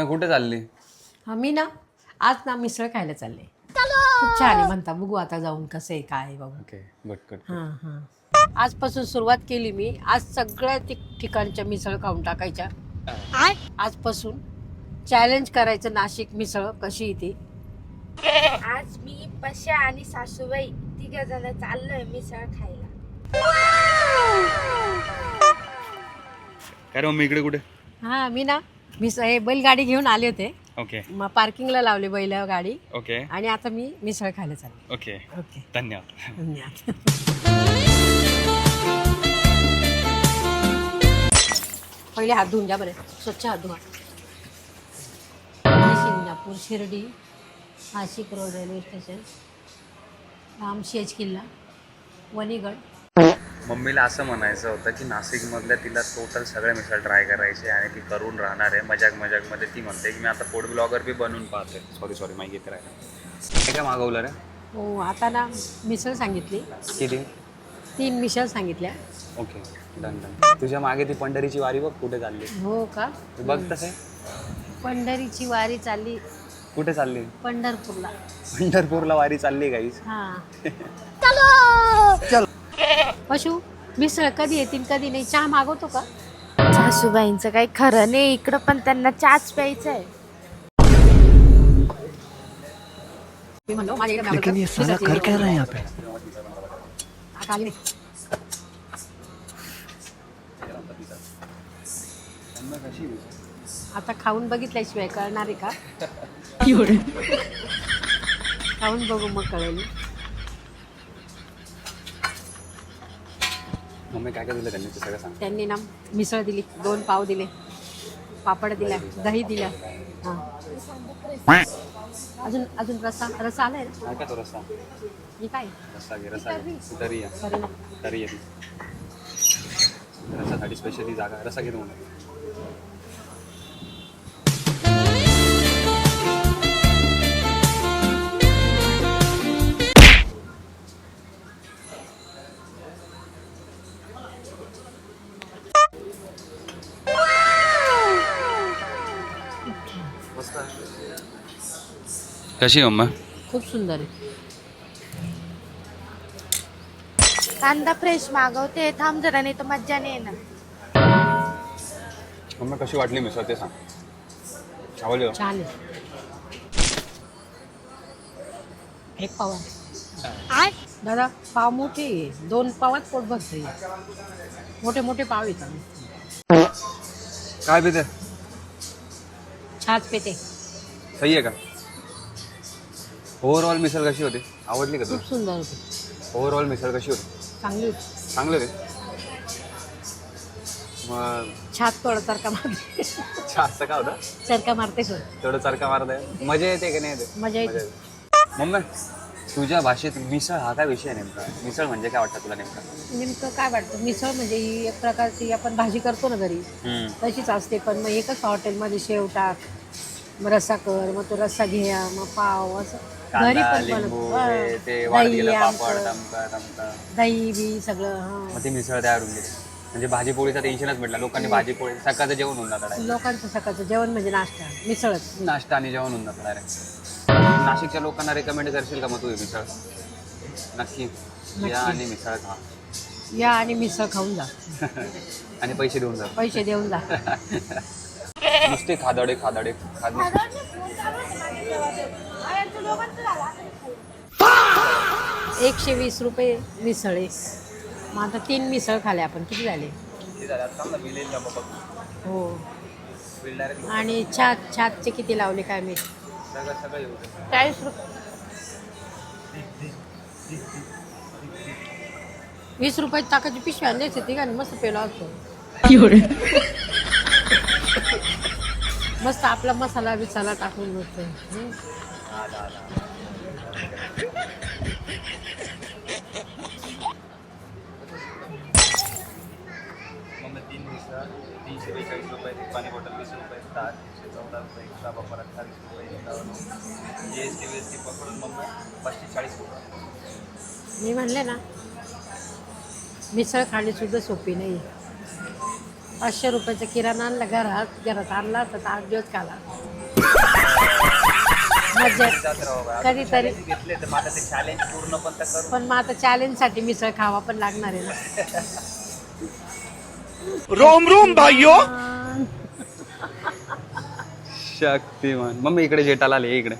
Mummy कुठे चालली? मी ना आज ना मिसळ खायला चालले. खूप छान आहे म्हणता. बघू आता जाऊन कसं आहे काय आहे बघू. Okay good. हां हां. आजपासून सुरुवात केली मी. आज सगळ्या ठिकाणच्या मिसळ खाऊन टाकायच्या. आजपासून चॅलेंज करायचं नाशिक मिसळ कशी आहे ती. आज मी पशा आणि सासूबाई तिघ जण चाललोय मिसळ खायला. काय रे मम्मी इकडे कुठे? हां मी ना मिसळ हे बैलगाडी घेऊन आले होते. ओके मग पार्किंगला लावले बैल गाडी ओके आणि आता मी मिसळ खायला चालले. ओके ओके धन्यवाद. धन्यवाद. पहिले हात धुवून घ्या बरं, स्वच्छ हात धुवा. Shingnapur Shirdi Nashik road railway station Ramshej किल्ला वणीगड. मम्मीला असं म्हणायचं होतं की नाशिकमधल्या तिला टोटल सगळे मिसळ ट्राय करायचे आणि ती करून राहणार आहे. मजाकमध्ये ती म्हणते की मी आता फूड ब्लॉगर बी बनवून पाहते. सॉरी माहिती करायला. काय मागवलं रे? हो आता ना मिसळ सांगितली, किती? 3 मिसळ सांगितल्या. Okay done. तुझ्या मागे ती पंढरीची वारी बघ कुठे चालली. हो का? तू बघ तसे पंढरीची वारी चालली कुठे चालली? पंढरपूरला. पंढरपूरला वारी चालली गाईस. हां पशु मिसळ कधी येतील कधी नाही. चहा मागवतो का? सासूबाईंचं काही खरं नाही. इकडं पण त्यांना चहाच प्यायचा आहे. मी म्हणलो माझ्याकडे लेकिन ये साला कर क्या रहा है यहाँ पे? आता आली नाही. आता खाऊन बघितल्याशिवाय कळणार आहे का? खाऊन बघू मग कळेल. मम्मी काय दिलं त्यांनी ते सगळं सांग. त्यांनी ना मिसळ दिली, 2 पाव दिले, पापड दिला, दही दिला. हां अजून रसा आलाय ना? काय का तो रस्सा? हे काय रस्सा घे तरी या करी ना. रस्सासाठी स्पेशली जागा रस्सा घेतो म्हणून. कशी मम्मा? खूप सुंदर आहे. कांदा फ्रेश मागवते. थांब जरा, नाही तर मज्जा नाही येणार. मम्मी कशी वाटली मिसळ ते सांग. आवडली का? छान आहे. 1 पाव दादा. पाव मोठे आहे. 2 पावात पोट भरते. मोठे पाव येतात. काय पिते? छाछ पेते. सही आहे का? ओव्हरऑल मिसळ कशी होती? आवडली का खूप तुला? सुंदर होते. ओव्हरऑल मिसळ कशी होती? चांगली होती. चांगलं रे. मग छात थोडं चरका मारते. असं का होतं? चरका मारते थोडं. तेवढं चरका मारत आहे. मजा येते की नाही येते? मजा येते. मम्मी तुझ्या भाषेत मिसळ हा काय विषय आहे नेमका? मिसळ म्हणजे काय वाटतं तुला नेमका? नेमकं काय वाटतं? मिसळ म्हणजे ही एक प्रकारची आपण भाजी करतो ना घरी तशीच असते. पण मग एकच हॉटेलमध्ये शेव टाक, मग रस्सा कर, मग तो रस्सा घे, मग पाव असं घरी कांदा पण लिंबू बनवतो. हे ते वाढत दही गेलं पापड आमचं, तमका. दही बी सगळं. मग ती मिसळ तयार होऊन गेली. म्हणजे भाजीपोळीचा टेन्शनच भेटला. लोकांनी भाजीपोळी सकाळचं जेवण होऊन जातं direct. लोकांचं सकाळचं जेवण म्हणजे नाश्ता मिसळच. नाश्ता आणि जेवण होऊन जातं डायरेक्ट. नाशिकच्या लोकांना रेकमेंड करशील का मग तू ही मिसळ? नक्की या आणि मिसळ खा. या आणि मिसळ खाऊन जा. आणि पैसे देऊन जा. पैसे देऊन जा. नुसते खादाडे 120 रुपये मिसळ आहे. मग आता 3 मिसळ खाल्या आपण. किती झाले? हो. आणि छातचे किती लावले काय मी? 40 रुपये. 20 रुपये टाकायची पिशवी आणली ती का मस्त पेलो असतो. मस्त आपला मसाला बिसाला टाकून बसतोय. मग 3 मिसळ 342 रुपये. पाणी बॉटल 20 रुपये. 14 रुपये. एक्स्ट्रा वापर 28 रुपये. GST पकडून मग 540 रुपये. मी म्हणले ना मिसळ खाणे सुद्धा सोपी नाही. 500 रुपयाचा किराणा आणला घरात आणला तर 8 दिवस खाला. मजा जात राहू बा. कधीतरी. Challenge घेतले तर माझं ते चॅलेंज पूर्ण पण तर करू. पण मग आता चॅलेंजसाठी मिसळ खावा पण लागणार आहे ना. रोम रोम भाइयों शक्तिमान. मम्मी इकडे जेठालाल ये इकडे.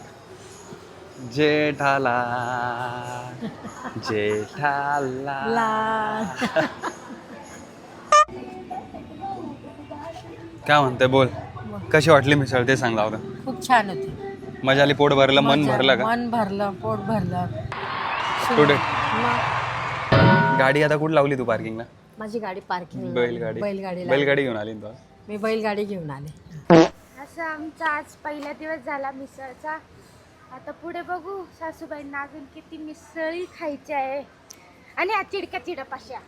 जेठाला जेठाला. काय म्हणते बोल. कशी वाटली मिसळ ते सांग लावलं. खूप छान होती. मजा आली, पोट भरलं, मन मजा- भरलं का मन भरलं, पोट भरलं. कुठे मग गाडी आता कुठे लावली तू पार्किंगला? माझी गाडी पार्किंग बैलगाडी बैलगाडीला बैलगाडी घेऊन आली ना तू? मी बैलगाडी घेऊन आले. असं आमचा आज पहिला दिवस झाला मिसळचा. आता पुढे बघू सासूबाईंना अजून किती मिसळी खायची आहे. आणि चिडका चिडपाशा